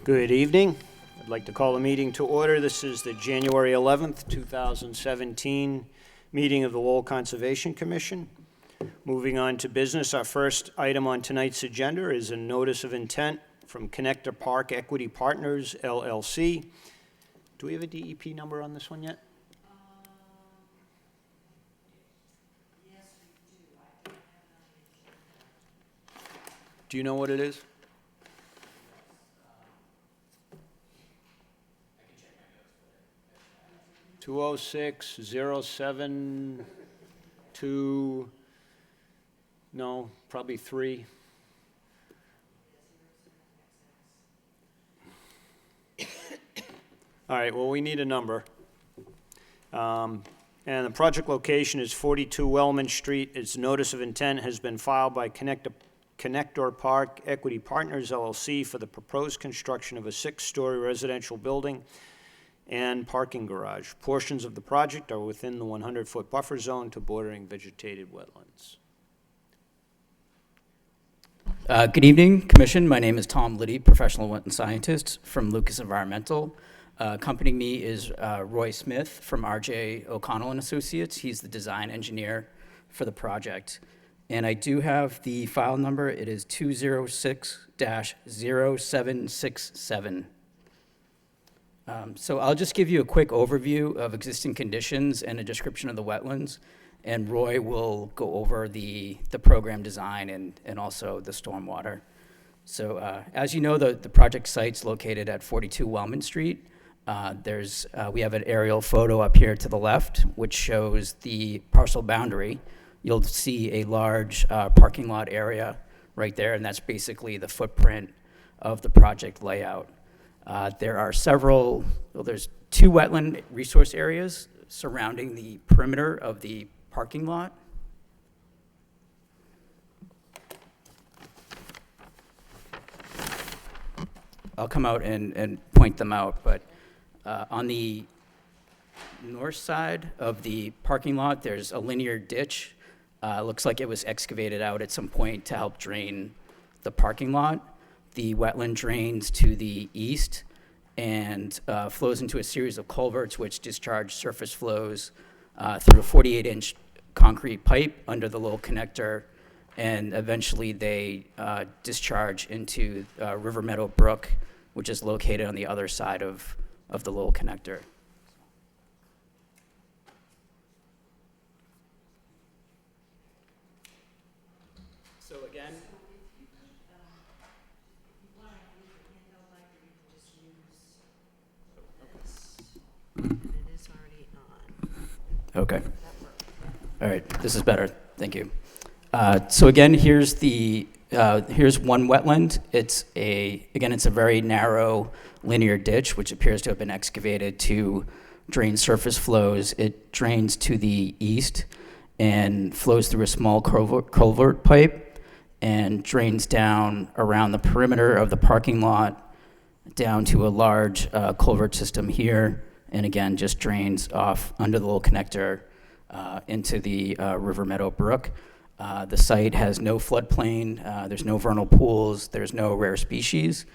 Good evening. I'd like to call the meeting to order. This is the January 11th, 2017 meeting of the Lowell Conservation Commission. Moving on to business, our first item on tonight's agenda is a notice of intent from Connector Park Equity Partners, LLC. Do we have a DEP number on this one yet? Yes, we do. Do you know what it is? 206-072, no, probably 3. All right, well, we need a number. And the project location is 42 Wellman Street. Its notice of intent has been filed by Connector Park Equity Partners, LLC, for the proposed construction of a 6-story residential building and parking garage. Portions of the project are within the 100-foot buffer zone to bordering vegetated wetlands. Good evening, Commission. My name is Tom Liddy, professional wetland scientist from Lucas Environmental. Accompanying me is Roy Smith from RJ O'Connell and Associates. He's the design engineer for the project. And I do have the file number. It is 206-0767. So I'll just give you a quick overview of existing conditions and a description of the wetlands, and Roy will go over the program design and also the stormwater. So as you know, the project site's located at 42 Wellman Street. We have an aerial photo up here to the left, which shows the parcel boundary. You'll see a large parking lot area right there, and that's basically the footprint of the project layout. There's 2 wetland resource areas surrounding the perimeter of the parking lot. I'll come out and point them out, but on the north side of the parking lot, there's a linear ditch. Looks like it was excavated out at some point to help drain the parking lot. The wetland drains to the east and flows into a series of culverts which discharge surface flows through a 48-inch concrete pipe under the Lowell connector, and eventually they discharge into River Meadow Brook, which is located on the other side of the Lowell connector. So again, It is already on. okay. All right, this is better. Thank you. So again, here's one wetland. It's a very narrow linear ditch which appears to have been excavated to drain surface flows. It drains to the east and flows through a small culvert pipe and drains down around the perimeter of the parking lot down to a large culvert system here, and again just drains off under the little connector into the River Meadow Brook. The site has no floodplain, there's no vernal pools, there's no rare species.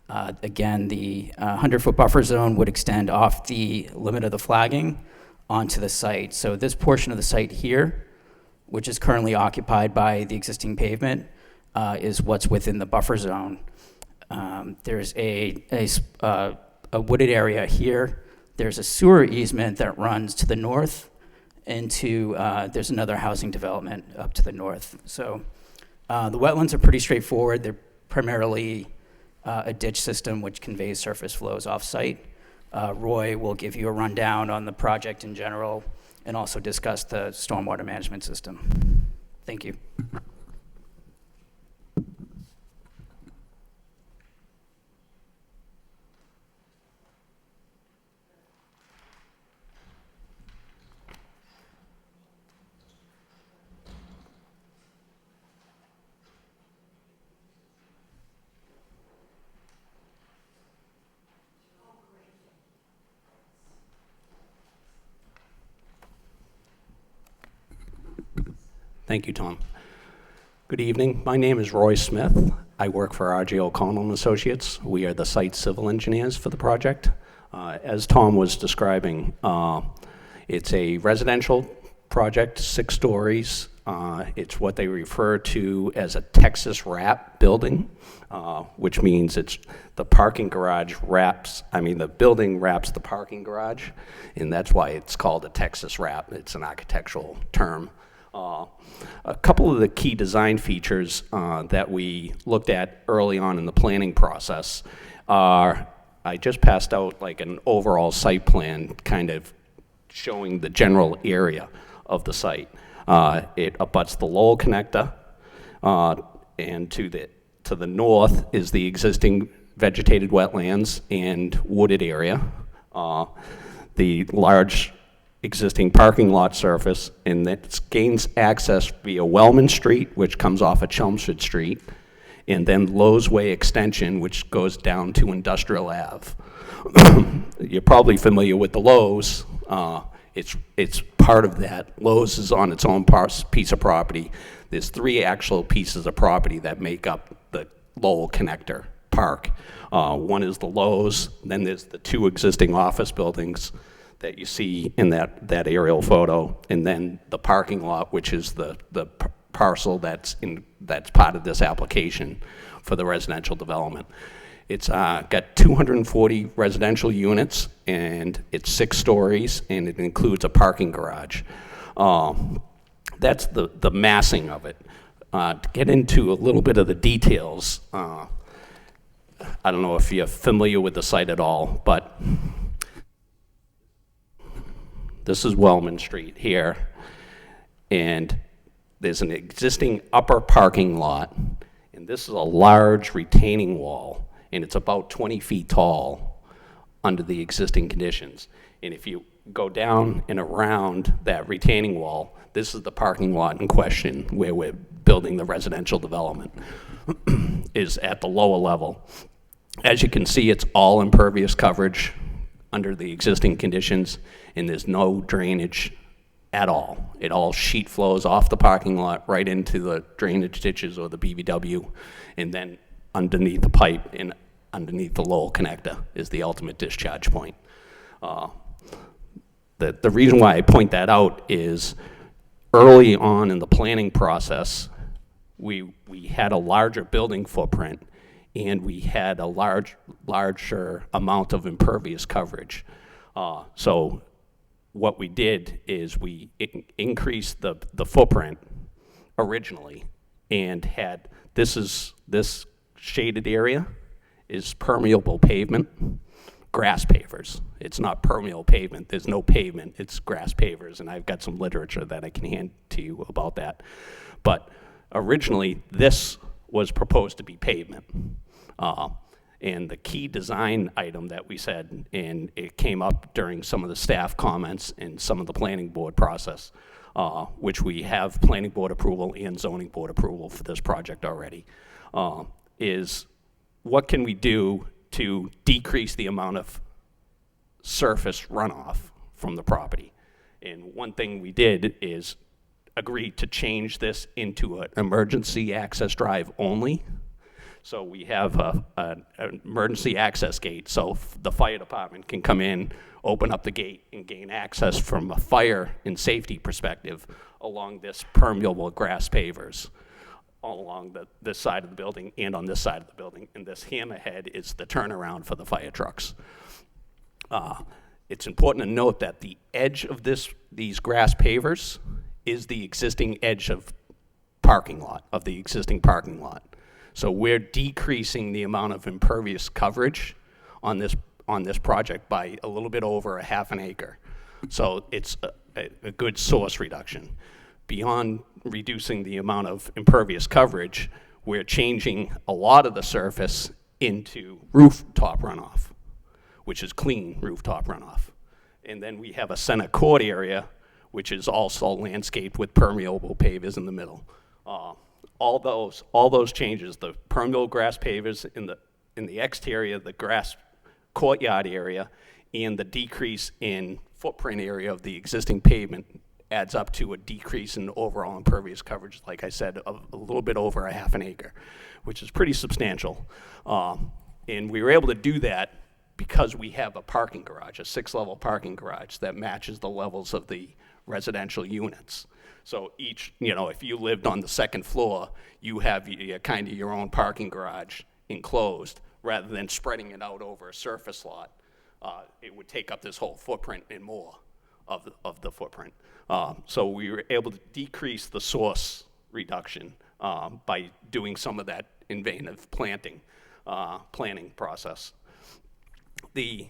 Again, the 100-foot buffer zone would extend off the limit of the flagging onto the site. So this portion of the site here, which is currently occupied by the existing pavement, is what's within the buffer zone. There's a wooded area here. There's a sewer easement that runs to the north into, there's another housing development up to the north. So the wetlands are pretty straightforward. They're primarily a ditch system which conveys surface flows off-site. Roy will give you a rundown on the project in general and also discuss the stormwater management system. Thank you. Thank you, Tom. Good evening. My name is Roy Smith. I work for R.J. O'Connell and Associates. We are the site civil engineers for the project. As Tom was describing, it's a residential project, 6 stories. It's what they refer to as a Texas wrap building, which means it's the parking garage wraps, the building wraps the parking garage, and that's why it's called a Texas wrap. It's an architectural term. A couple of the key design features that we looked at early on in the planning process are, I just passed out like an overall site plan kind of showing the general area of the site. It abuts the Lowell connector, and to the north is the existing vegetated wetlands and wooded area. The large existing parking lot surface, and that gains access via Wellman Street, which comes off of Chelmsford Street, and then Lowe's Way extension, which goes down to Industrial Ave. You're probably familiar with the Lowe's. It's part of that. Lowe's is on its own piece of property. There's 3 actual pieces of property that make up the Lowell Connector Park. One is the Lowe's, then there's the 2 existing office buildings that you see in that aerial photo, and then the parking lot, which is the parcel that's part of this application for the residential development. It's got 240 residential units, and it's 6 stories, and it includes a parking garage. That's the massing of it. To get into a little bit of the details, I don't know if you're familiar with the site at all, but this is Wellman Street here, and there's an existing upper parking lot, and this is a large retaining wall, and it's about 20 feet tall under the existing conditions. And if you go down and around that retaining wall, this is the parking lot in question where we're building the residential development, is at the lower level. As you can see, it's all impervious coverage under the existing conditions, and there's no drainage at all. It all sheet flows off the parking lot right into the drainage ditches or the BVW, and then underneath the pipe and underneath the Lowell connector is the ultimate discharge point. The reason why I point that out is early on in the planning process, we had a larger building footprint, and we had a larger amount of impervious coverage. So what we did is we increased the footprint originally, and had this shaded area is permeable pavement, grass pavers. It's not permeable pavement. There's no pavement. It's grass pavers, and I've got some literature that I can hand to you about that. But originally, this was proposed to be pavement. And the key design item that we said, and it came up during some of the staff comments and some of the planning board process, which we have planning board approval and zoning board approval for this project already, is what can we do to decrease the amount of surface runoff from the property? And one thing we did is agree to change this into an emergency access drive only. So we have an emergency access gate, so the fire department can come in, open up the gate, and gain access from a fire and safety perspective along this permeable grass pavers all along this side of the building and on this side of the building. And this hammerhead is the turnaround for the fire trucks. It's important to note that the edge of these grass pavers is the existing edge of the existing parking lot. So we're decreasing the amount of impervious coverage on this project by a little bit over a half an acre. So it's a good source reduction. Beyond reducing the amount of impervious coverage, we're changing a lot of the surface into rooftop runoff, which is clean rooftop runoff. And then we have a center court area, which is also landscaped with permeable pavers in the middle. All those changes, the permeable grass pavers in the exterior, the grass courtyard area, and the decrease in footprint area of the existing pavement adds up to a decrease in overall impervious coverage, like I said, of a little bit over a half an acre, which is pretty substantial. And we were able to do that because we have a parking garage, a 6-level parking garage that matches the levels of the residential units. So each, if you lived on the second floor, you have kind of your own parking garage enclosed, rather than spreading it out over a surface lot. It would take up this whole footprint and more of the footprint. So we were able to decrease the source reduction by doing some of that invasive planting process. I'd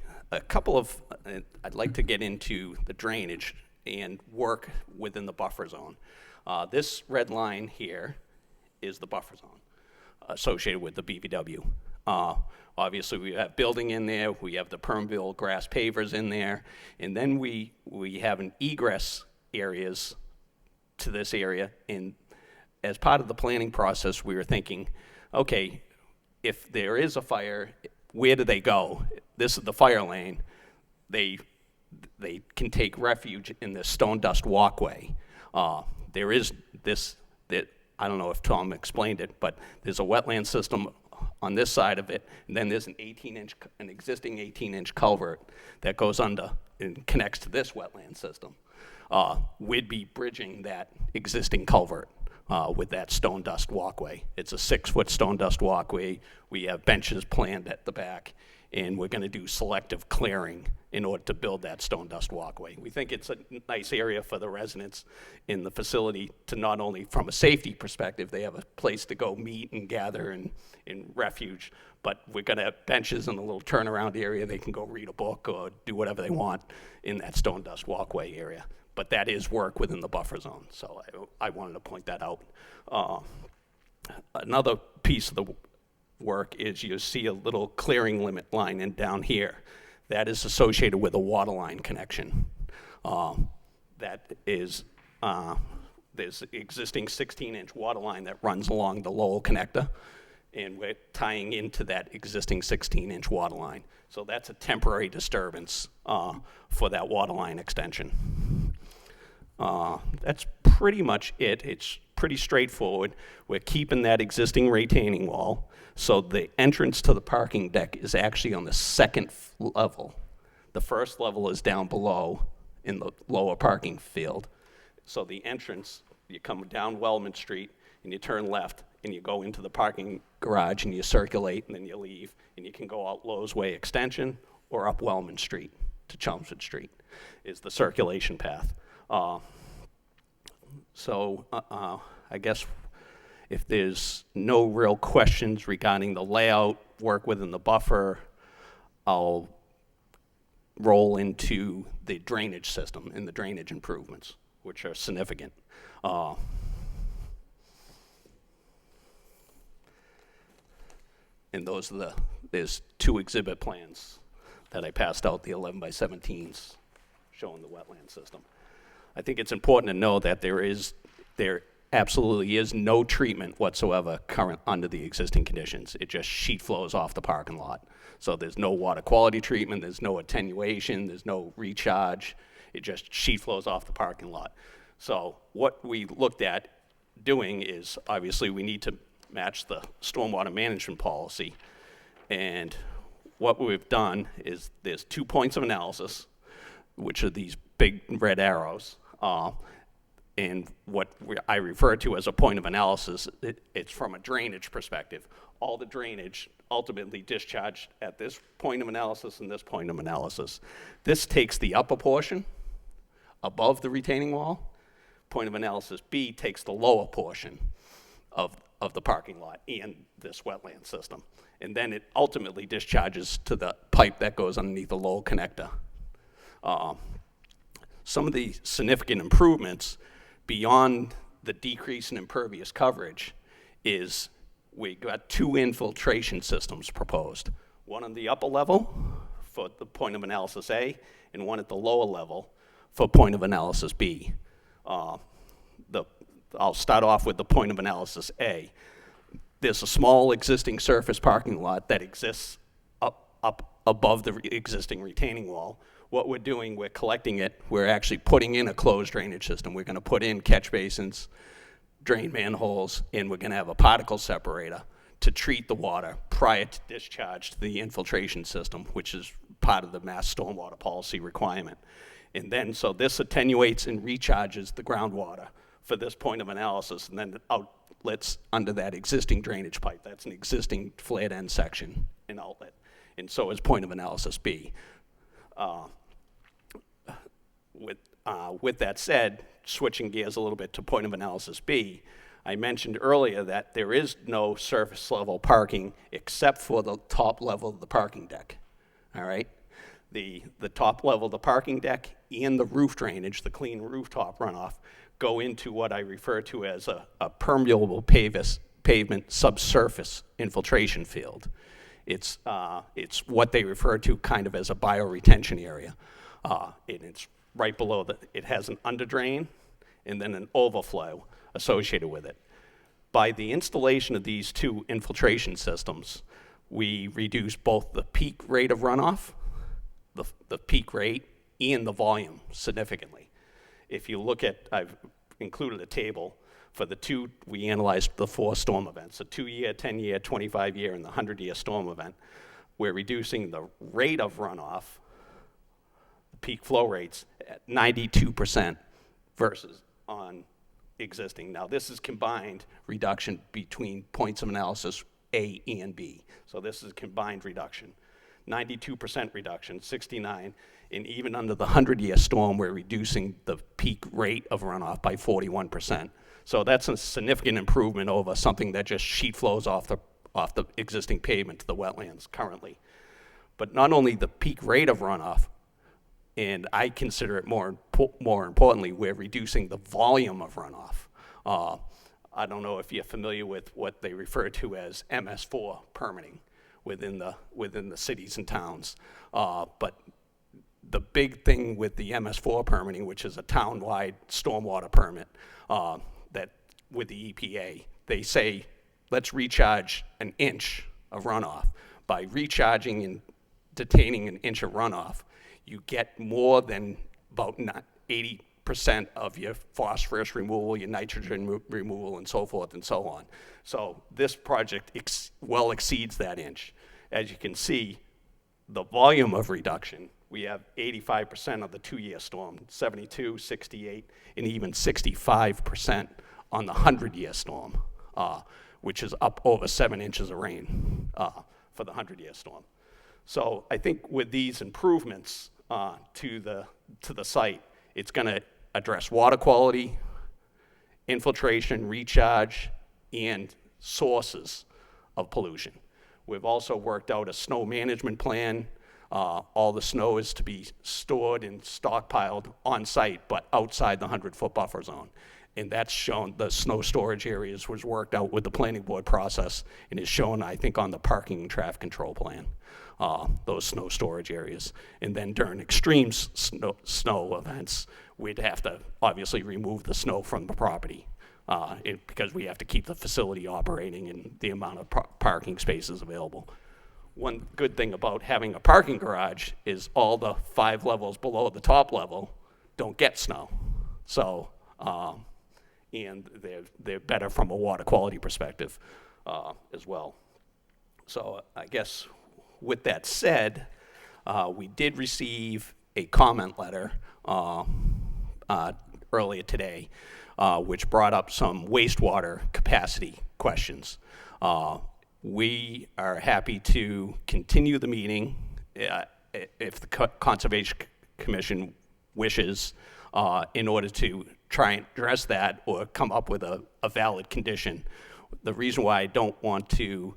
like to get into the drainage and work within the buffer zone. This red line here is the buffer zone associated with the BVW. Obviously, we have building in there, we have the permeable grass pavers in there, and then we have an egress areas to this area. And as part of the planning process, we were thinking, okay, if there is a fire, where do they go? This is the fire lane. They can take refuge in this stone dust walkway. There is that I don't know if Tom explained it, but there's a wetland system on this side of it, and then there's an existing 18-inch culvert that goes under and connects to this wetland system. We'd be bridging that existing culvert with that stone dust walkway. It's a 6-foot stone dust walkway. We have benches planned at the back, and we're going to do selective clearing in order to build that stone dust walkway. We think it's a nice area for the residents in the facility to not only from a safety perspective, they have a place to go meet and gather in refuge, but we're going to have benches in a little turnaround area. They can go read a book or do whatever they want in that stone dust walkway area. But that is work within the buffer zone, so I wanted to point that out. Another piece of the work is you see a little clearing limit line in down here. That is associated with a water line connection. That is, there's an existing 16-inch water line that runs along the Lowell connector, and we're tying into that existing 16-inch water line. So that's a temporary disturbance for that water line extension. That's pretty much it. It's pretty straightforward. We're keeping that existing retaining wall. So the entrance to the parking deck is actually on the second level. The first level is down below in the lower parking field. So the entrance, you come down Wellman Street and you turn left and you go into the parking garage and you circulate and then you leave and you can go out Lowe's Way Extension or up Wellman Street to Chelmsford Street is the circulation path. I guess if there's no real questions regarding the layout, work within the buffer, I'll roll into the drainage system and the drainage improvements, which are significant. And there's 2 exhibit plans that I passed out, the 11 by 17s, showing the wetland system. I think it's important to know that there absolutely is no treatment whatsoever current under the existing conditions. It just sheet flows off the parking lot. So there's no water quality treatment, there's no attenuation, there's no recharge. It just sheet flows off the parking lot. So what we looked at doing is, obviously we need to match the stormwater management policy. And what we've done is there's 2 points of analysis, which are these big red arrows. And what I refer to as a point of analysis, it's from a drainage perspective. All the drainage ultimately discharged at this point of analysis and this point of analysis. This takes the upper portion above the retaining wall. Point of analysis B takes the lower portion of the parking lot and this wetland system. And then it ultimately discharges to the pipe that goes underneath the Lowell connector. Some of the significant improvements beyond the decrease in impervious coverage is we got 2 infiltration systems proposed. One on the upper level for the point of analysis A and one at the lower level for point of analysis B. I'll start off with the point of analysis A. There's a small existing surface parking lot that exists up above the existing retaining wall. What we're doing, we're collecting it. We're actually putting in a closed drainage system. We're going to put in catch basins, drain manholes, and we're going to have a particle separator to treat the water prior to discharge to the infiltration system, which is part of the Mass Stormwater Policy requirement. And then, so this attenuates and recharges the groundwater for this point of analysis, and then it outlets under that existing drainage pipe. That's an existing flared end section and outlet. And so is point of analysis B. With that said, switching gears a little bit to point of analysis B, I mentioned earlier that there is no surface level parking except for the top level of the parking deck, all right? The top level of the parking deck and the roof drainage, the clean rooftop runoff, go into what I refer to as a permeable pavement subsurface infiltration field. It's what they refer to kind of as a bioretention area. And it's right below it has an underdrain and then an overflow associated with it. By the installation of these two infiltration systems, we reduce both the peak rate of runoff, the peak rate, and the volume significantly. If you look at, I've included a table for the two, we analyzed the 4 storm events, the 2-year, 10-year, 25-year, and the 100-year storm event. We're reducing the rate of runoff, the peak flow rates, at 92% versus on existing. Now, this is combined reduction between points of analysis A and B. So this is combined reduction. 92% reduction, 69, and even under the 100-year storm, we're reducing the peak rate of runoff by 41%. So that's a significant improvement over something that just sheet flows off the existing pavement to the wetlands currently. But not only the peak rate of runoff, and I consider it more importantly, we're reducing the volume of runoff. I don't know if you're familiar with what they refer to as MS4 permitting within the cities and towns. But the big thing with the MS4 permitting, which is a town-wide stormwater permit, that with the EPA, they say, let's recharge an inch of runoff. By recharging and detaining an inch of runoff, you get more than about 80% of your phosphorus removal, your nitrogen removal, and so forth and so on. So this project well exceeds that inch. As you can see, the volume of reduction, we have 85% of the 2-year storm, 72, 68, and even 65% on the 100-year storm, which is up over 7 inches of rain for the 100-year storm. So I think with these improvements to the site, it's going to address water quality, infiltration, recharge, and sources of pollution. We've also worked out a snow management plan. All the snow is to be stored and stockpiled on site, but outside the 100-foot buffer zone. And that's shown, the snow storage areas was worked out with the planning board process and is shown, I think, on the parking and traffic control plan, those snow storage areas. And then during extreme snow events, we'd have to obviously remove the snow from the property because we have to keep the facility operating and the amount of parking spaces available. One good thing about having a parking garage is all the 5 levels below the top level don't get snow. So, and they're better from a water quality perspective as well. So I guess with that said, we did receive a comment letter earlier today, which brought up some wastewater capacity questions. We are happy to continue the meeting if the Conservation Commission wishes in order to try and address that or come up with a valid condition. The reason why I don't want to,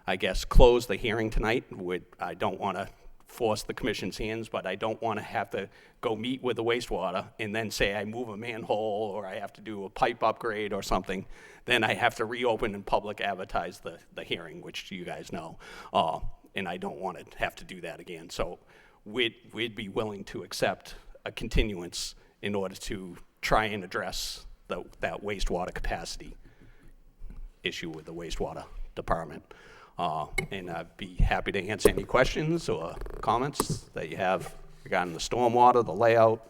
I guess, close the hearing tonight, I don't want to force the commission's hands, but I don't want to have to go meet with the wastewater and then say I move a manhole or I have to do a pipe upgrade or something. Then I have to reopen and public advertise the hearing, which you guys know, and I don't want to have to do that again. So we'd be willing to accept a continuance in order to try and address that wastewater capacity issue with the wastewater department. And I'd be happy to answer any questions or comments that you have regarding the stormwater, the layout,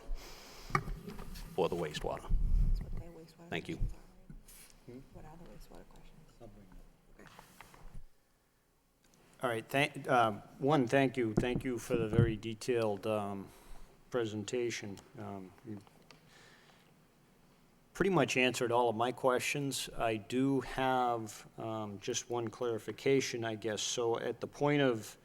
or the wastewater. Thank you. What are the wastewater questions? All right, thank you. Thank you for the very detailed presentation. You pretty much answered all of my questions. I do have just one clarification, I guess. So at the point of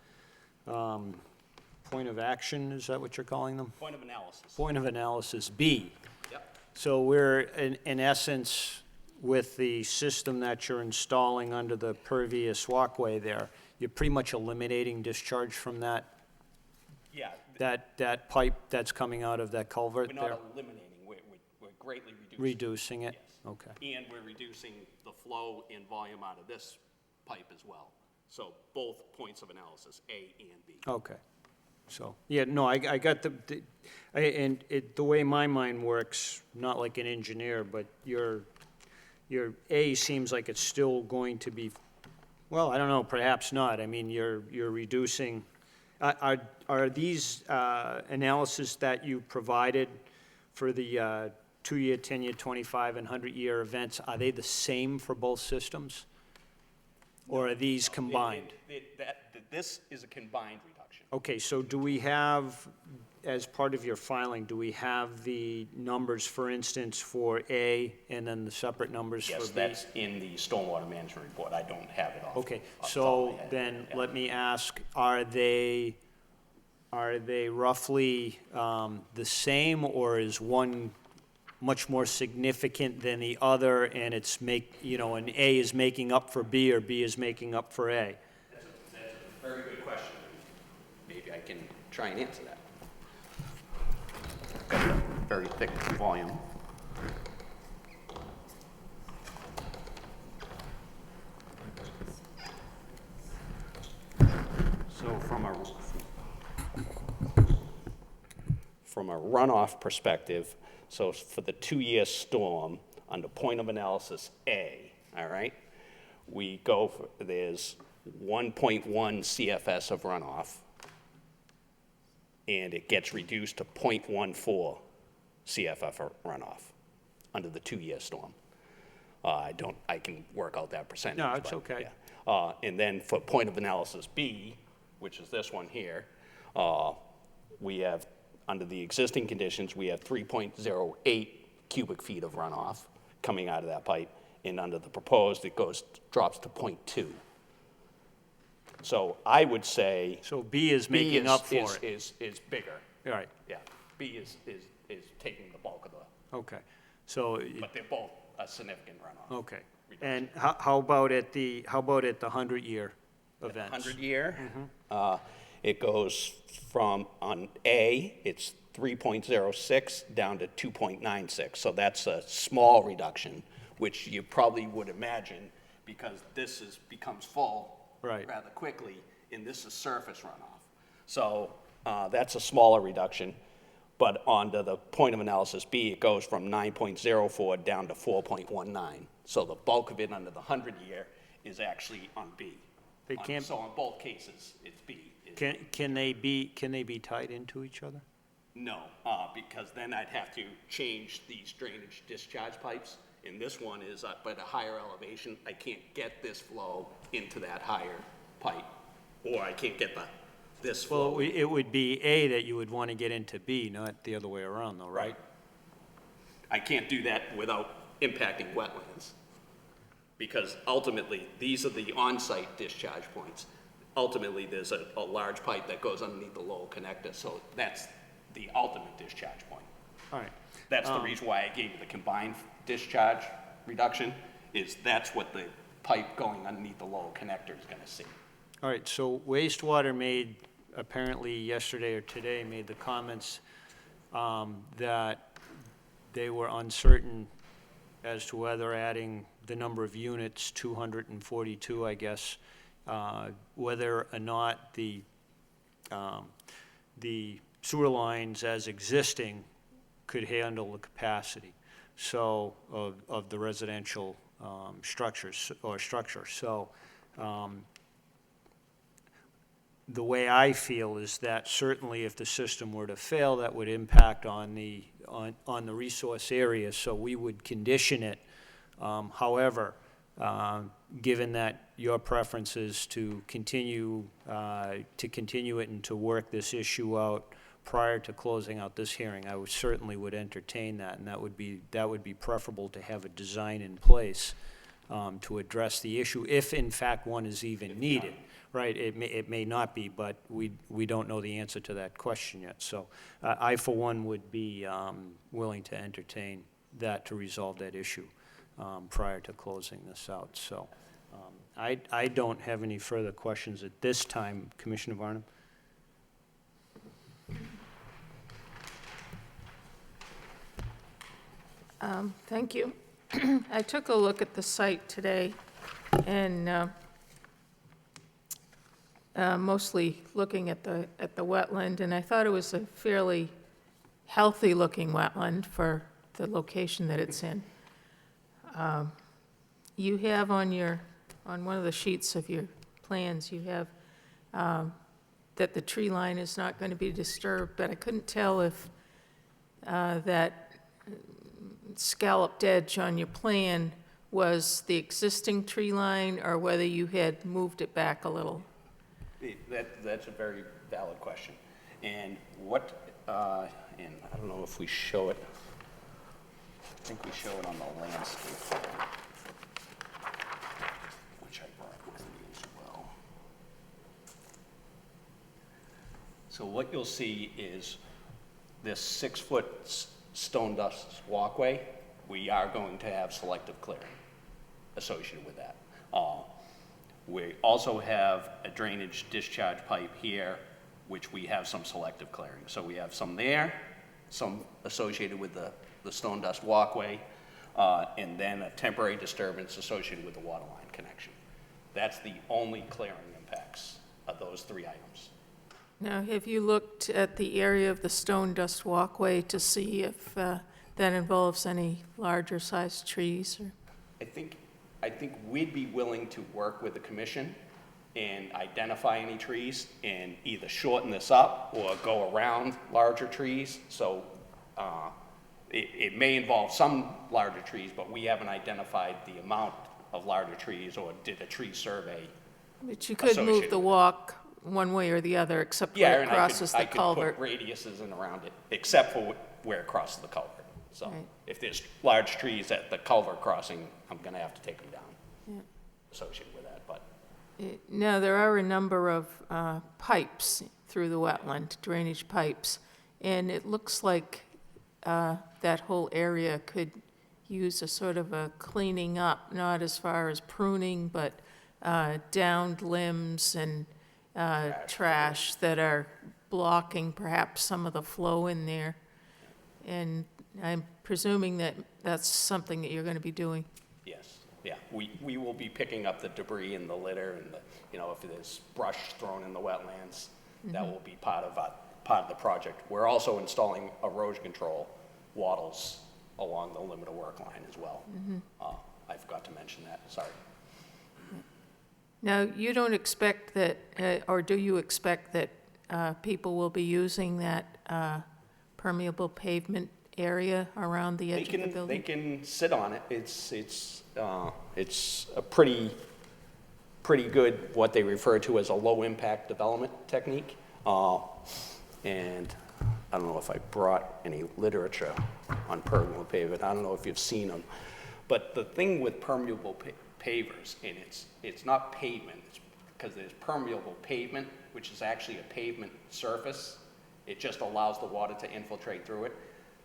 action, is that what you're calling them? Point of analysis. Point of analysis, B. Yep. So we're, in essence, with the system that you're installing under the pervious walkway there, you're pretty much eliminating discharge from that, Yeah, that pipe that's coming out of that culvert we're there? not eliminating, we're greatly reducing. Reducing it? Yes. Okay. And we're reducing the flow and volume out of this pipe as well. So both points of analysis, A and B. Okay. So, yeah, no, I got and the way my mind works, not like an engineer, but your A seems like it's still going to be, well, I don't know, perhaps not. I mean, you're reducing, are these analysis that you provided for the 2-year, 10-year, 25, and 100-year events, are they the same for both systems? Or are these combined? This is a combined reduction. Okay, so do we have, as part of your filing, do we have the numbers, for instance, for A, and then the separate numbers for B? Yes, that's in the stormwater management report. I don't have it off. Okay, off the top of my so head. then Yeah. let me ask, are they roughly the same, or is one much more significant than the other, and it's and A is making up for B, or B is making up for A? That's a very good question. Maybe I can try and answer that. Got a very thick volume. So from a runoff perspective, so for the 2-year storm, under point of analysis A, all right, we go for, there's 1.1 CFS of runoff, and it gets reduced to 0.14 CFF of runoff under the 2-year storm. I can work out that percentage. No, it's but, okay. yeah. And then for point of analysis B, which is this one here, we have, under the existing conditions, we have 3.08 cubic feet of runoff coming out of that pipe, and under the proposed, it drops to 0.2. So I would say. So B is making up for it? Is bigger. All right, Yeah, B is taking the bulk of the, okay. So, but they're both a significant runoff. okay. And how about at the 100-year events? 100-year, it goes from, on A, it's 3.06 down to 2.96. So that's a small reduction, which you probably would imagine because this becomes full Right. rather quickly, and this is surface runoff. So that's a smaller reduction. But onto the point of analysis B, it goes from 9.04 down to 4.19. So the bulk of it under the 100-year is actually on B. They can't- So in both cases, it's B. Can they be tied into each other? No, because then I'd have to change these drainage discharge pipes. And this one is up at a higher elevation. I can't get this flow into that higher pipe, or I can't get this flow. Well, it would be A that you would want to get into B, not the other way around, though, right? I can't do that without impacting wetlands, because ultimately, these are the on-site discharge points. Ultimately, there's a large pipe that goes underneath the Lowell connector, so that's the ultimate discharge point. All right. That's the reason why I gave you the combined discharge reduction, is that's what the pipe going underneath the Lowell connector is gonna see. All right, so wastewater made, apparently yesterday or today, made the comments that they were uncertain as to whether adding the number of units, 242, I guess, whether or not the sewer lines as existing could handle the capacity, so, of the residential structures, or structure. So, the way I feel is that certainly if the system were to fail, that would impact on the resource area, so we would condition it. However, given that your preference is to continue it and to work this issue out prior to closing out this hearing, I would certainly entertain that, and that would be preferable to have a design in place to address the issue, if in fact one is even needed. Right, it may not be, but we don't know the answer to that question yet. So I, for one, would be willing to entertain that to resolve that issue prior to closing this out. So I don't have any further questions at this time. Commissioner Varnum? Thank you. I took a look at the site today, and mostly looking at the wetland, and I thought it was a fairly healthy-looking wetland for the location that it's in. You have on one of the sheets of your plans, you have that the tree line is not going to be disturbed, but I couldn't tell if that scalloped edge on your plan was the existing tree line or whether you had moved it back a little. That's a very valid question. And and I don't know if we show it, I think we show it on the landscape, which I brought with me as well. So what you'll see is this 6-foot stone dust walkway. We are going to have selective clearing associated with that. We also have a drainage discharge pipe here, which we have some selective clearing. So we have some there, some associated with the stone dust walkway, and then a temporary disturbance associated with the water line connection. That's the only clearing impacts of those 3 items. Now, have you looked at the area of the stone dust walkway to see if that involves any larger sized trees? Or? I think we'd be willing to work with the commission and identify any trees and either shorten this up or go around larger trees. So it may involve some larger trees, but we haven't identified the amount of larger trees or did a tree survey. But you could move the walk one way or the other, except where it crosses the culvert. I could put radiuses in around it, except for where it crosses the culvert. So Right. if there's large trees at the culvert crossing, I'm going to have to take them down Yeah. associated with that. But Now, there are a number of pipes through the wetland, drainage pipes, and it looks like that whole area could use a sort of a cleaning up, not as far as pruning, but downed limbs and trash that are blocking perhaps some of the flow in there. And I'm presuming that that's something that you're going to be doing. yes, yeah, we will be picking up the debris and the litter and if there's brush thrown in the wetlands, that will be part of the project. We're also installing erosion control wattles along the limit of work line as well. I forgot to mention that, sorry. Now, you don't expect that, or do you expect that people will be using that permeable pavement area around the edge of the building? They can sit on it. It's a pretty good, what they refer to as a low-impact development technique. And I don't know if I brought any literature on permeable pavement. I don't know if you've seen them. But the thing with permeable pavers, and it's not pavement, it's because there's permeable pavement, which is actually a pavement surface. It just allows the water to infiltrate through it.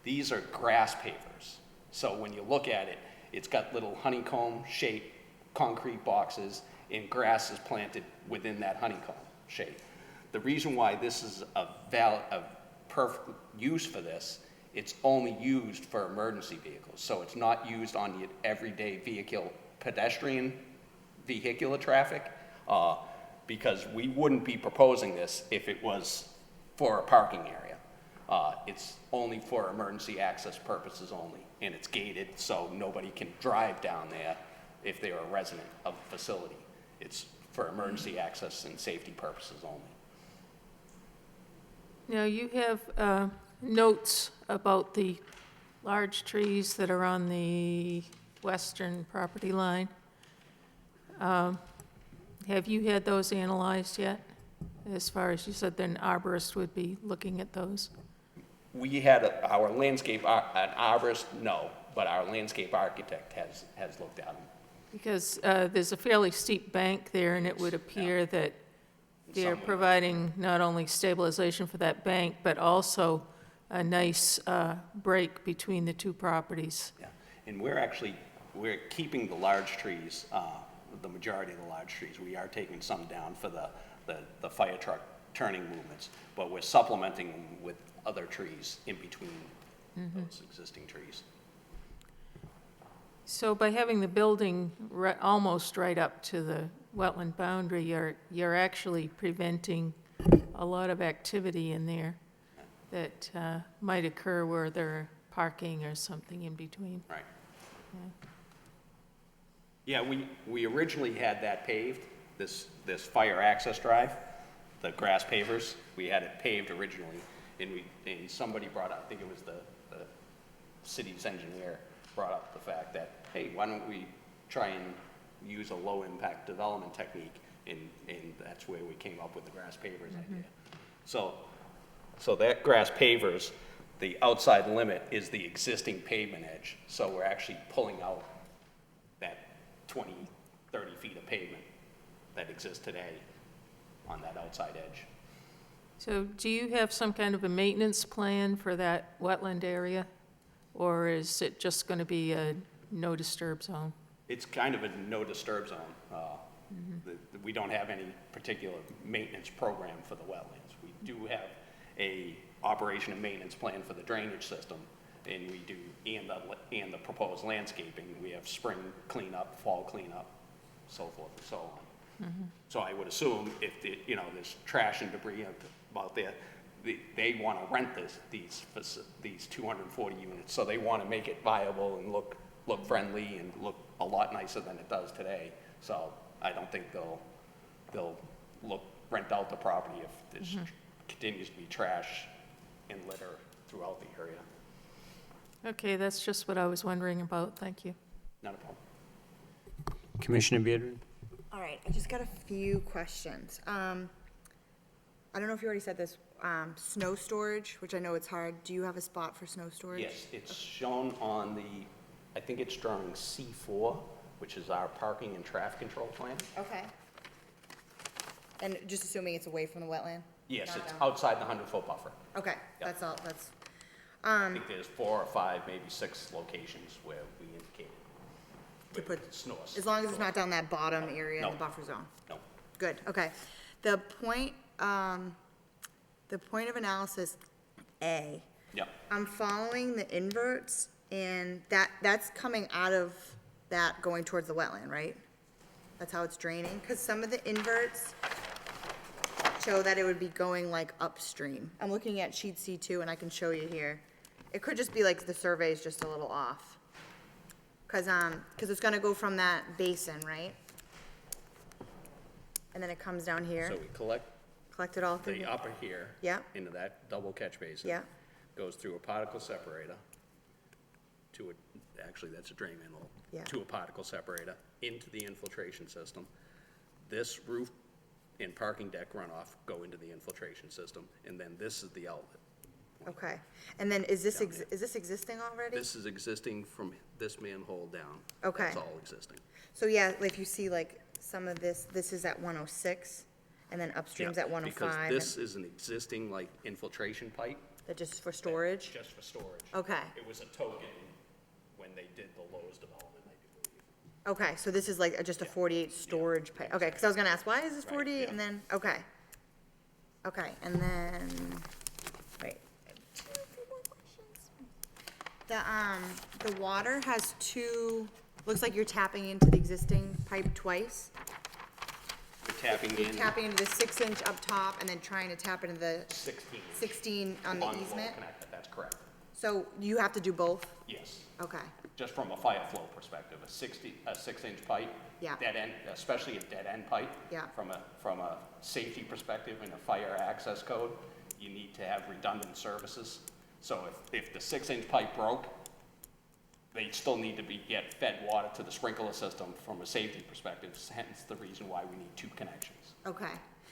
These are grass pavers. So when you look at it, it's got little honeycomb-shaped concrete boxes, and grass is planted within that honeycomb shape. The reason why this is a perfect use for this, it's only used for emergency vehicles. So it's not used on the everyday pedestrian vehicular traffic, because we wouldn't be proposing this if it was for a parking area. It's only for emergency access purposes only, and it's gated so nobody can drive down there if they're a resident of the facility. It's for emergency access and safety purposes only. Now, you have notes about the large trees that are on the western property line. Have you had those analyzed yet? As far as you said, then arborist would be looking at those. We had our landscape, an arborist, no, but our landscape architect has looked at them. Because there's a fairly steep bank there, and it would appear that they're providing not only stabilization for that bank, but also a nice break between the two properties. Yeah, and we're keeping the large trees, the majority of the large trees. We are taking some down for the fire truck turning movements, but we're supplementing them with other trees in between those existing trees. So by having the building almost right up to the wetland boundary, you're actually preventing a lot of activity in there that might occur where there are parking or something in between. Right. Yeah, we originally had that paved, this fire access drive, the grass pavers. We had it paved originally, and somebody brought up, I think it was the city's engineer, brought up the fact that, hey, why don't we try and use a low-impact development technique, and that's where we came up with the grass pavers idea. So that grass pavers, the outside limit is the existing pavement edge, so we're actually pulling out that 20, 30 feet of pavement that exists today on that outside edge. So do you have some kind of a maintenance plan for that wetland area? Or is it just going to be a no-disturb zone? It's kind of a no-disturb zone. We don't have any particular maintenance program for the wetlands. We do have a operation and maintenance plan for the drainage system, and we do, and the proposed landscaping. We have spring cleanup, fall cleanup, so forth and so on. So I would assume if there's trash and debris out there, they want to rent these 240 units, so they want to make it viable and look friendly and look a lot nicer than it does today. So I don't think they'll rent out the property if there's continues to be trash and litter throughout the area. Okay, that's just what I was wondering about. Thank you. Not a problem. Commissioner Bearden? All right, I just got a few questions. I don't know if you already said this, snow storage, which I know it's hard. Do you have a spot for snow storage? Yes, it's shown on I think it's drawing C4, which is our parking and traffic control plan. Okay. And just assuming it's away from the wetland? Yes, Not it's down. outside the 100-foot buffer. Okay, Yep. that's all, that's, I think there's 4 or 5, maybe 6 locations where we indicated. To with put- snows. as long as it's not down that bottom area in No. the buffer zone. No, Good, okay. The point of analysis A, yeah, I'm following the inverts, and that's coming out of that going towards the wetland, right? That's how it's draining? Because some of the inverts show that it would be going like upstream. I'm looking at sheet C2, and I can show you here. It could just be like the survey is just a little off. Because it's gonna go from that basin, right? And then it comes down here, so we collect collect it all through the here. upper here. Yeah. Into that double catch basin. Yeah. Goes through a particle separator actually that's a drain manhole. Yeah. To a particle separator, into the infiltration system. This roof and parking deck runoff go into the infiltration system, and then this is the outlet. Okay, and then is this, Down there. is this existing already? This is existing from this manhole down. Okay. That's all existing. So yeah, if you see like some of this is at 106, and then upstream's Yeah, at 105. Because this is an existing, like, infiltration pipe. That just for storage? Just for storage. Okay, It was a token when they did the Lowe's development, I believe. okay, so this is like just a 48 storage pipe, okay, because I was gonna ask, why is this Right, 48, yeah. and then, okay. Okay, and then, wait. Two more questions. The water has two, looks like you're tapping into the existing pipe twice. We're tapping You're in tapping into the 6-inch up top and then trying to tap into the 16. 16 on the wall easement? connector, that's correct. So you have to do both? Yes. Okay, Just from a fire flow perspective, a 6-inch pipe. Yeah. Dead end, especially a dead end pipe. Yeah. From a safety perspective and a fire access code, you need to have redundant services. So if the 6-inch pipe broke, they still need to get fed water to the sprinkler system from a safety perspective, hence the reason why we need 2 connections. Okay.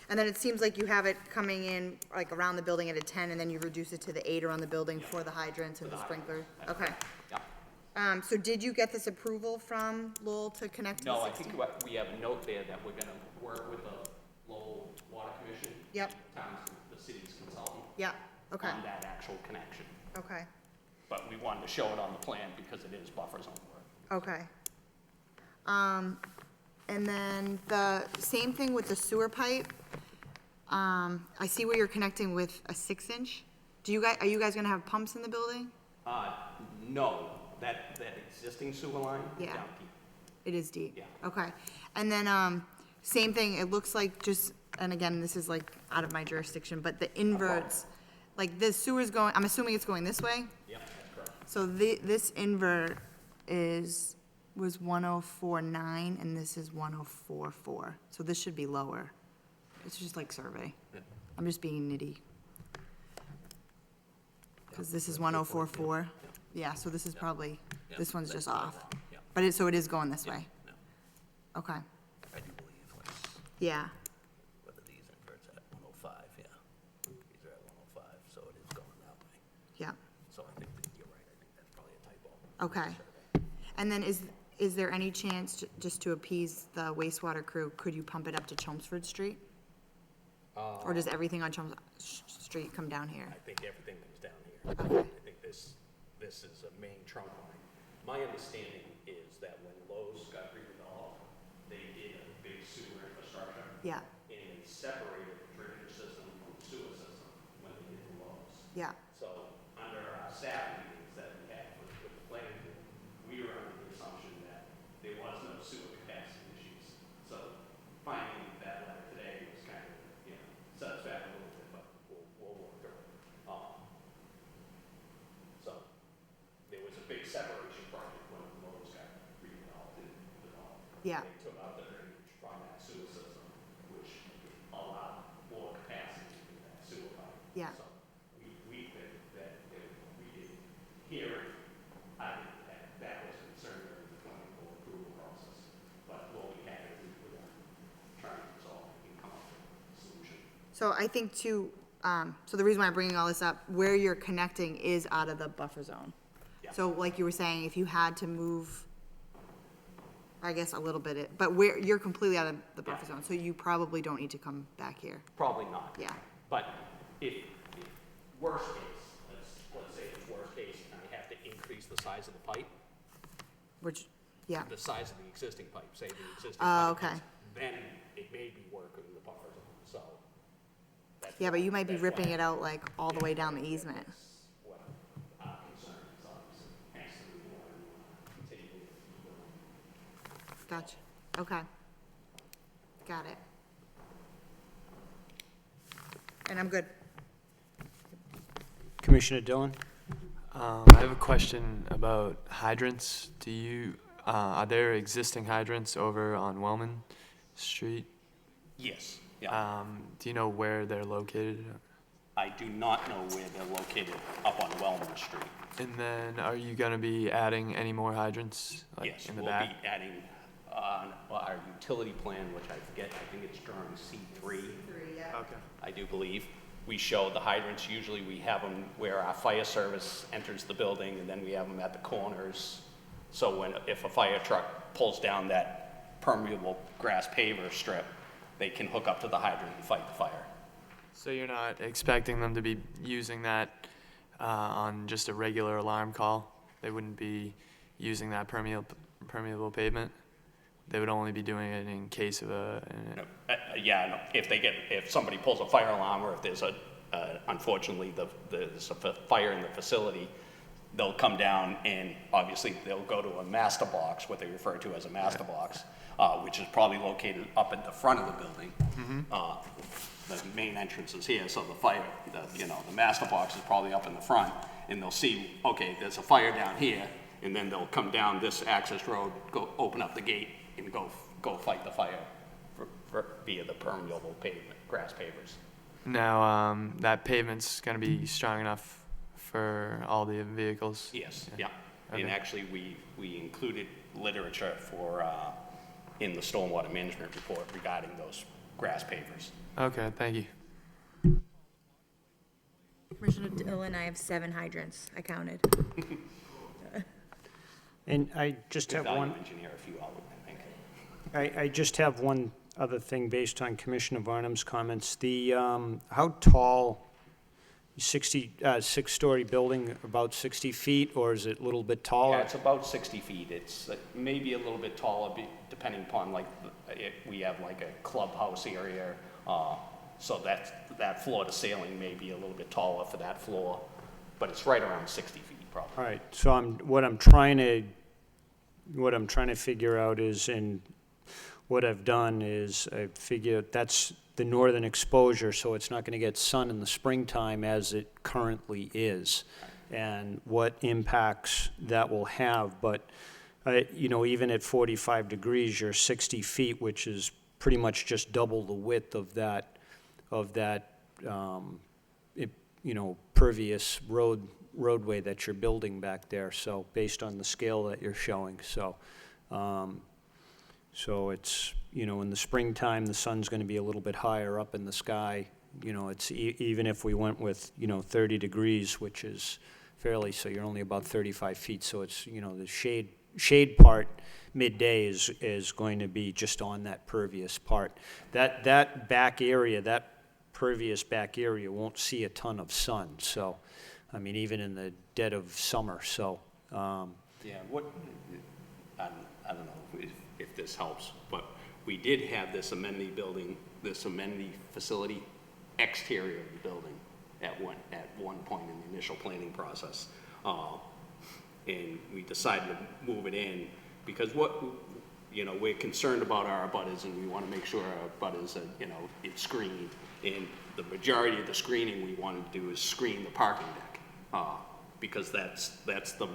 And then it seems like you have it coming in like around the building at a 10, and then you reduce it to the 8 around the building for the hydrants and the sprinklers? Okay. Yeah. So did you get this approval from Lowell to connect to the No, I 16? think we have a note there that we're gonna work with the Lowell Water Commission. Yep. The city's consultant. Yeah, okay, On that actual connection. okay, But we wanted to show it on the plan because it is buffer zone work. okay. And then the same thing with the sewer pipe. I see where you're connecting with a 6-inch. Are you guys gonna have pumps in the building? No, that existing sewer line? Yeah. Down here. It is deep? Yeah. Okay. And then, same thing, it looks like just, and again, this is like out of my jurisdiction, but the inverts, like the sewer's going, I'm assuming it's going this way? Yeah, that's correct. So this invert was 104.9 and this is 104.4. So this should be lower. It's just like survey. Yeah. I'm just being nitty. Because this is 104.4. Yeah, so this is probably, this one's just off. Yeah. But so it is going this way? No, Okay, I do believe, yeah, whether these inverts at 105, yeah. These are at 105, so it is going that way. yeah, So I think that you're right, I think that's probably a typo. okay. And then is there any chance, just to appease the wastewater crew, could you pump it up to Chelmsford Street? Or does everything on Chelmsford Street come down here? I think everything comes down here. Okay. I think this is a main trunk line. My understanding is that when Lowe's got redeveloped, they did a big sewer infrastructure, Yeah, and they separated the drainage system from the sewer system when they did the Lowe's. yeah, So under our staff meetings that we had with the planning board, we were under the assumption that there was no sewer capacity issues. So finding that letter today was kind of, set us back a little bit, but we'll work through it. So there was a big separation project when Lowe's got redeveloped and developed. yeah, They took out the drainage from that sewer system, which allowed more capacity in that sewer pipe. yeah. So we think that if we did hearing, I think that was concerned during the planning board approval process. But what we had is we were trying to resolve and come up with a solution. So I think too, so the reason why I'm bringing all this up, where you're connecting is out of the buffer zone. Yeah. So like you were saying, if you had to move, I guess a little bit, but where, you're completely out of the buffer Yeah. zone, so you probably don't need to come back here. Probably not. Yeah, But if worst case, let's say it's worst case, and I have to increase the size of the pipe, which, yeah, the size of the existing pipe, say the existing Oh, pipe, okay. then it may be working in the buffer zone, so. that's yeah, but you might be that's ripping why- it out like all the way down the easement. That's what our concern is, obviously, hence the reason why we want to continue with the Gotcha, okay. Got it. And I'm good. Commissioner Dillon? I have a question about hydrants. Are there existing hydrants over on Wellman Street? Yes, yeah. Do you know where they're located? I do not know where they're located up on Wellman Street. And then are you gonna be adding any more hydrants, like Yes, in the we'll back? be adding on our utility plan, which I forget, I think it's drawing C3. Okay. I do believe. We show the hydrants, usually we have them where our fire service enters the building, and then we have them at the corners. So if a fire truck pulls down that permeable grass paver strip, they can hook up to the hydrant and fight the fire. So you're not expecting them to be using that on just a regular alarm call? They wouldn't be using that permeable pavement? They would only be doing it in case of Yeah, no, if somebody pulls a fire alarm, or if there's unfortunately, there's a fire in the facility, they'll come down and obviously they'll go to a master box, what they refer to as a master box, which is probably located up at the front of the building. The main entrance is here, so the master box is probably up in the front, and they'll see, okay, there's a fire down here, and then they'll come down this access road, go open up the gate, and go fight the fire via the permeable pavement, grass pavers. Now, that pavement's gonna be strong enough for all the vehicles? Yes, yeah. And Okay. actually, we included literature for, in the stormwater management report regarding those grass pavers. Okay, thank you. Commissioner Dill and I have 7 hydrants, I counted. And I just Good have value one, engineer, if you will, I think. I just have one other thing based on Commissioner Varnum's comments. The, how tall, 6-story building, about 60 feet, or is it a little bit Yeah, taller? it's about 60 feet. It's maybe a little bit taller, depending upon, like, we have like a clubhouse area, so that floor to ceiling may be a little bit taller for that floor, but it's right around 60 feet, probably. All right, so what I'm trying to figure out is, and what I've done is I figure that's the northern exposure, so it's not gonna get sun in the springtime as it currently is, and what impacts that will have, but, you know, even at 45 degrees, you're 60 feet, which is pretty much just double the width of that, you know, pervious roadway that you're building back there, so, based on the scale that you're showing, so, so it's, you know, in the springtime, the sun's gonna be a little bit higher up in the sky, you know, it's, even if we went with, you know, 30 degrees, which is fairly, so you're only about 35 feet, so it's, you know, the shade part midday is going to be just on that pervious part. That back area, that pervious back area won't see a ton of sun, so, I mean, even in the dead of summer, so, Yeah, I don't know if this helps, but we did have this amenity building, this amenity facility exterior of the building at one point in the initial planning process. And we decided to move it in because you know, we're concerned about our abutters and we want to make sure our abutters are, you know, it's screened. And the majority of the screening we wanted to do is screen the parking deck, because that's the,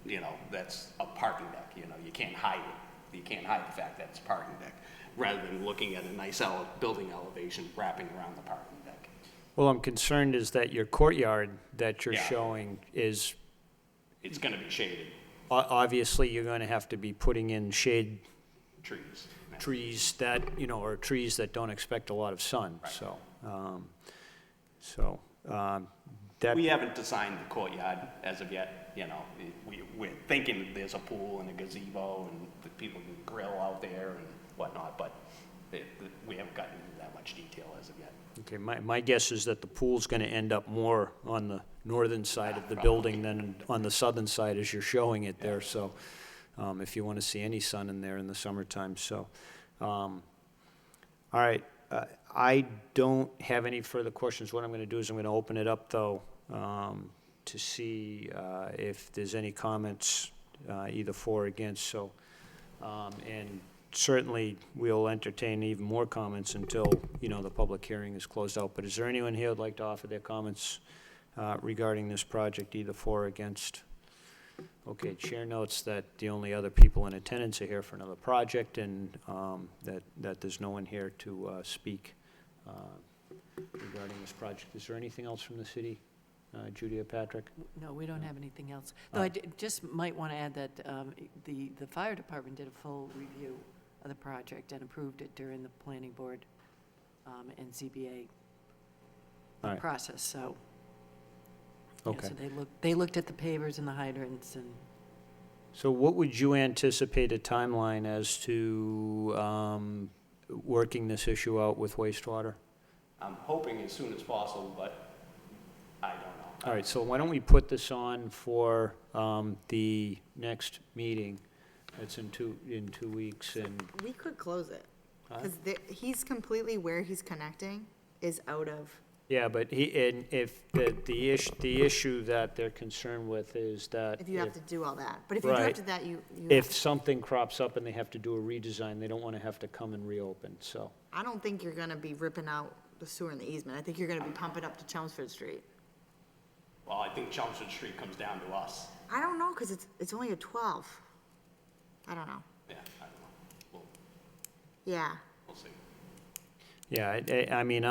you know, that's a parking deck, you know, you can't hide it. You can't hide the fact that it's a parking deck, rather than looking at a nice building elevation wrapping around the parking deck. well, I'm concerned is that your courtyard that you're Yeah. showing is, It's gonna be shaded, obviously, you're gonna have to be putting in shade trees. trees that, you know, or trees that don't expect a lot of sun, Right. so, that, We haven't designed the courtyard as of yet, you know, we're thinking there's a pool and a gazebo and that people can grill out there and whatnot, but we haven't gotten into that much detail as of yet. okay, my guess is that the pool's gonna end up more on the northern side of the building than on the southern side as you're showing it there, so, if you wanna see any sun in there in the summertime, so, all right, I don't have any further questions. What I'm gonna do is I'm gonna open it up, though, to see, if there's any comments, either for or against, so, and certainly, we'll entertain even more comments until, you know, the public hearing is closed out. But is there anyone here who'd like to offer their comments regarding this project, either for or against? Okay, Chair notes that the only other people in attendance are here for another project, and that there's no one here to speak regarding this project. Is there anything else from the city, Judy or Patrick? No, we don't have anything else. Though I just might want to add that the fire department did a full review of the project and approved it during the planning board and ZBA All right. process, so. yeah, Okay. So they looked at the pavers and the hydrants and, So what would you anticipate a timeline as to working this issue out with wastewater? I'm hoping as soon as possible, but I don't know. All right, so why don't we put this on for the next meeting? It's in two weeks, and, We could close it, Huh? because he's completely where he's connecting is out of, yeah, but and if the issue that they're concerned with is that if you have to do all that. But if you do Right. have to that, you if something crops up and they have to do a redesign, they don't want to have to come and reopen, so. I don't think you're gonna be ripping out the sewer and the easement. I think you're gonna be pumping up to Chelmsford Street. Well, I think Chelmsford Street comes down to us. I don't know, because it's only a 12. I don't know. Yeah, I don't know. Yeah. We'll see. Yeah, I mean,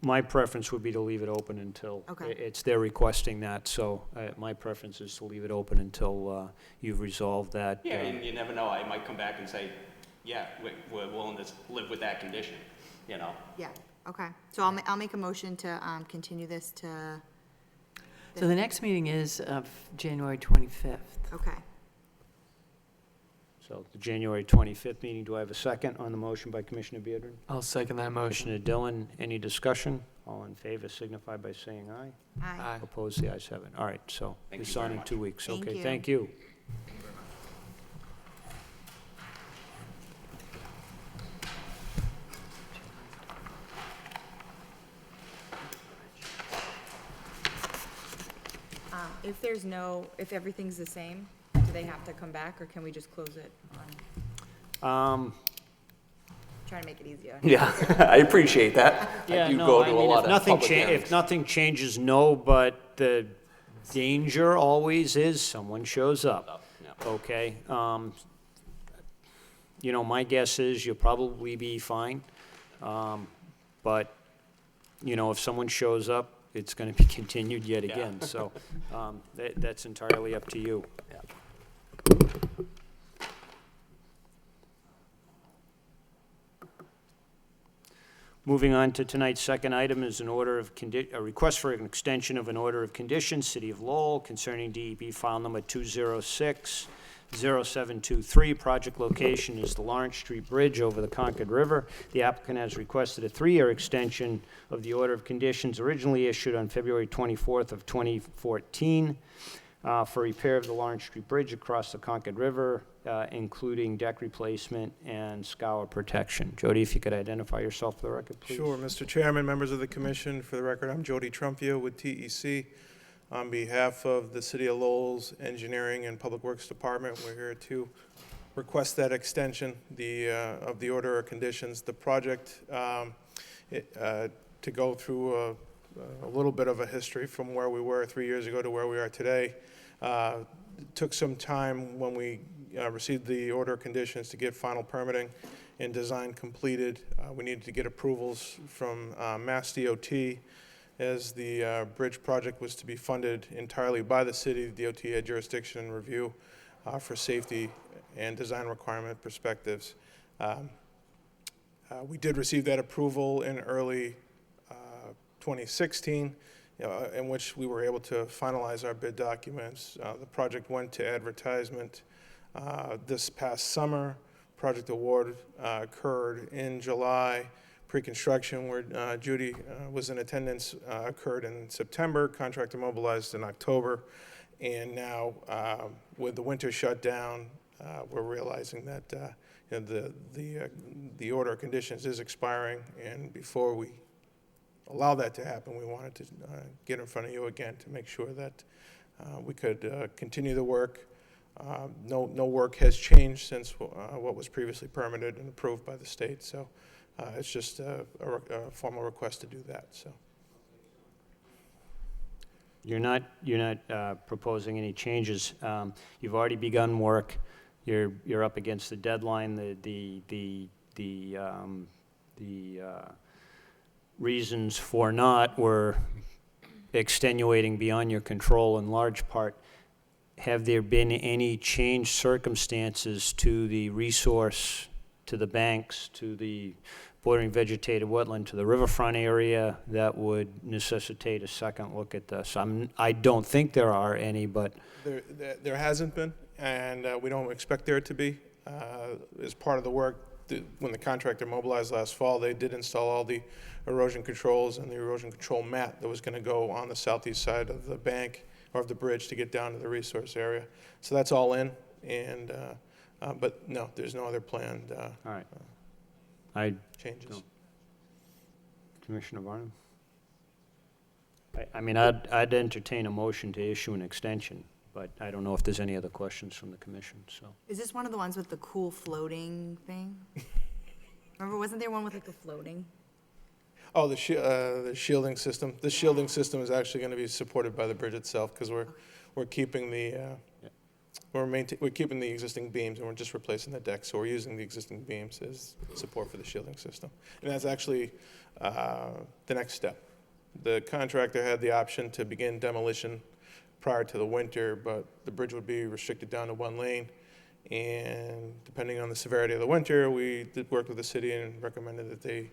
My preference would be to leave it open until, Okay. they're requesting that, so my preference is to leave it open until you've resolved that. Yeah, and you never know, I might come back and say, yeah, we're willing to live with that condition, you know? Yeah, okay. So I'll make a motion to continue this to, So the next meeting is of January 25th. okay. So the January 25th meeting, do I have a second on the motion by Commissioner Beardron? I'll second that motion. Commissioner Dillon, any discussion? All in favor signify by saying aye. Aye. Aye. Opposed, the ayes have it. All right, so Thank it's you very on in much. 2 weeks. Thank Okay, you. thank you. If everything's the same, do they have to come back, or can we just close it on, trying to make it easier? Yeah, I appreciate that. Yeah, I do no, go I to a mean, lot if of nothing public cha- hearings. if nothing changes, no, but the danger always is someone shows up, Yeah. okay? You know, my guess is you'll probably be fine, but, you know, if someone shows up, it's gonna be continued yet Yeah. again, so, that's entirely up to you. Moving on to tonight's second item is a request for an extension of an order of conditions, City of Lowell, concerning DEP file number 206-0723. Project location is the Lawrence Street Bridge over the Concord River. The applicant has requested a 3-year extension of the order of conditions originally issued on February 24th of 2014 for repair of the Lawrence Street Bridge across the Concord River, including deck replacement and scour protection. Jody, if you could identify yourself for the record, please. Sure, Mr. Chairman, members of the commission, for the record, I'm Jody Trumpio with TEC. On behalf of the City of Lowell's Engineering and Public Works Department, we're here to request that extension of the order of conditions. The project, to go through a little bit of a history from where we were 3 years ago to where we are today, took some time when we received the order of conditions to get final permitting and design completed. We needed to get approvals from Mass DOT, as the bridge project was to be funded entirely by the city. The DOT had jurisdiction and review for safety and design requirement perspectives. We did receive that approval in early 2016, in which we were able to finalize our bid documents. The project went to advertisement this past summer. Project award occurred in July. Pre-construction, where Judy was in attendance, occurred in September. Contractor mobilized in October. And now, with the winter shutdown, we're realizing that the order of conditions is expiring. And before we allow that to happen, we wanted to get in front of you again to make sure that we could continue the work. No work has changed since what was previously permitted and approved by the state, so it's just a formal request to do that. So You're not proposing any changes. You've already begun work. You're up against the deadline. The reasons for not were extenuating beyond your control in large part. Have there been any changed circumstances to the resource, to the banks, to the bordering vegetated wetland, to the riverfront area that would necessitate a second look at this? I don't think there are any, but there hasn't been, and we don't expect there to be. As part of the work, when the contractor mobilized last fall, they did install all the erosion controls and the erosion control mat that was going to go on the southeast side of the bank or of the bridge to get down to the resource area. So that's all in, and but no, there's no other planned all right. changes. No. Commissioner Barnum? I mean, I'd entertain a motion to issue an extension, but I don't know if there's any other questions from the commission, so. Is this one of the ones with the cool floating thing? Remember, wasn't there one with like the floating? Oh, the shielding system. The shielding system is actually going to be supported by the bridge itself, because we're keeping the we're keeping the existing beams, and we're just replacing the deck, so we're using the existing beams as support for the shielding system. And that's actually the next step. The contractor had the option to begin demolition prior to the winter, but the bridge would be restricted down to one lane. And depending on the severity of the winter, we did work with the city and recommended that they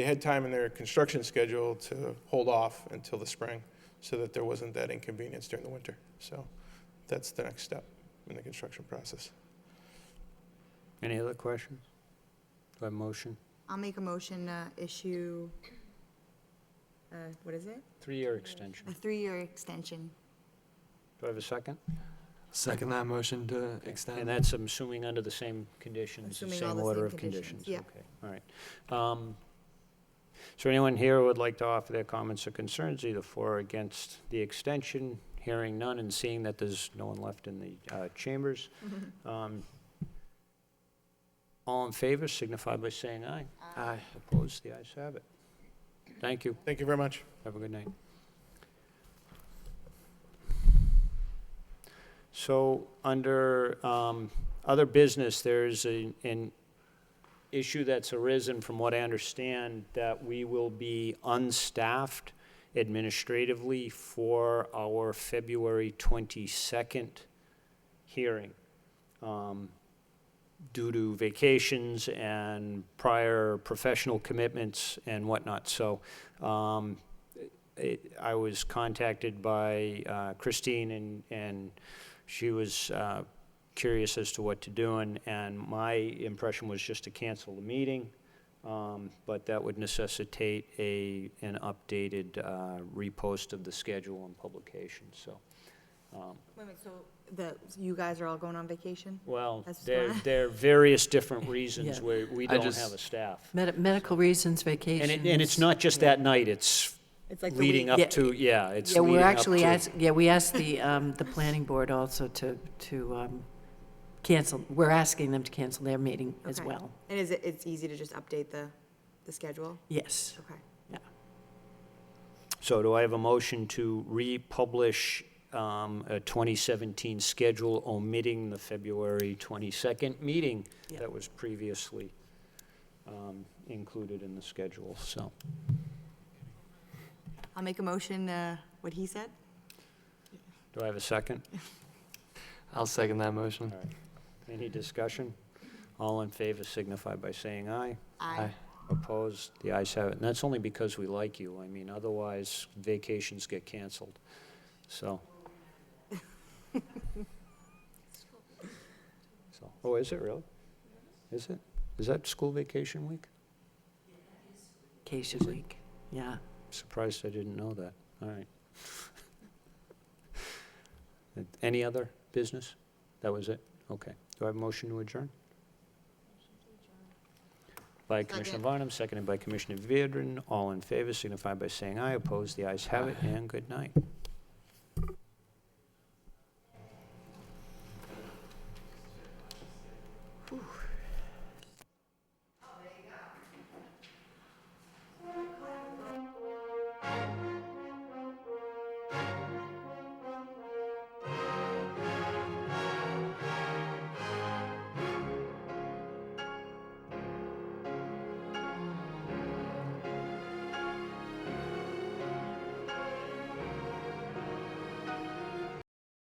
had time in their construction schedule to hold off until the spring so that there wasn't that inconvenience during the winter. So that's the next step in the construction process. Any other questions? Do I have a motion? I'll make a motion to issue, what is it? 3-year extension. A 3-year extension. Do I have a second? Second that motion to And extend. that's, I'm assuming, under the same conditions, the Assuming all same the order same of conditions, conditions? yeah. Okay, all right. Is there anyone here who would like to offer their comments or concerns, either for or against the extension? Hearing none and seeing that there's no one left in the chambers. All in favor signify by saying aye. Aye. Opposed, the ayes have it. Thank you. Thank you very much. Have a good night. So, under other business, there's an issue that's arisen, from what I understand, that we will be unstaffed administratively for our February 22nd hearing, due to vacations and prior professional commitments and whatnot. So, I was contacted by Christine, and she was curious as to what to do, and my impression was just to cancel the meeting, but that would necessitate an updated repost of the schedule and publication, so. Wait a minute, so you guys are all going on vacation? Well, That's there fine. are various different reasons Yeah. where we I don't just- have a staff. Medical reasons, vacations. And it's not just that night, it's It's like the leading week. up Yeah. to, yeah, it's Yeah, leading we're up actually to. we asked the planning board also to cancel, we're asking them to cancel their meeting as Okay. well. And it's easy to just update the schedule? Yes. Okay. So do I have a motion to republish a 2017 schedule omitting the February 22nd meeting Yeah. that was previously included in the schedule, so. I'll make a motion, what he said? Do I have a second? I'll second that motion. All right. Any discussion? All in favor signify by saying aye. Aye. Opposed? The ayes have it. And that's only because we like you. I mean, otherwise, vacations get canceled. So. Oh, is it really? Is it? Is that school vacation week? Vacation week, yeah. Surprised I didn't know that. All right. Any other business? That was it? Okay. Do I have a motion to adjourn? By Commissioner Varnum, seconded by Commissioner Viedrin. All in favor signify by saying aye. Opposed, the ayes have it, and good night.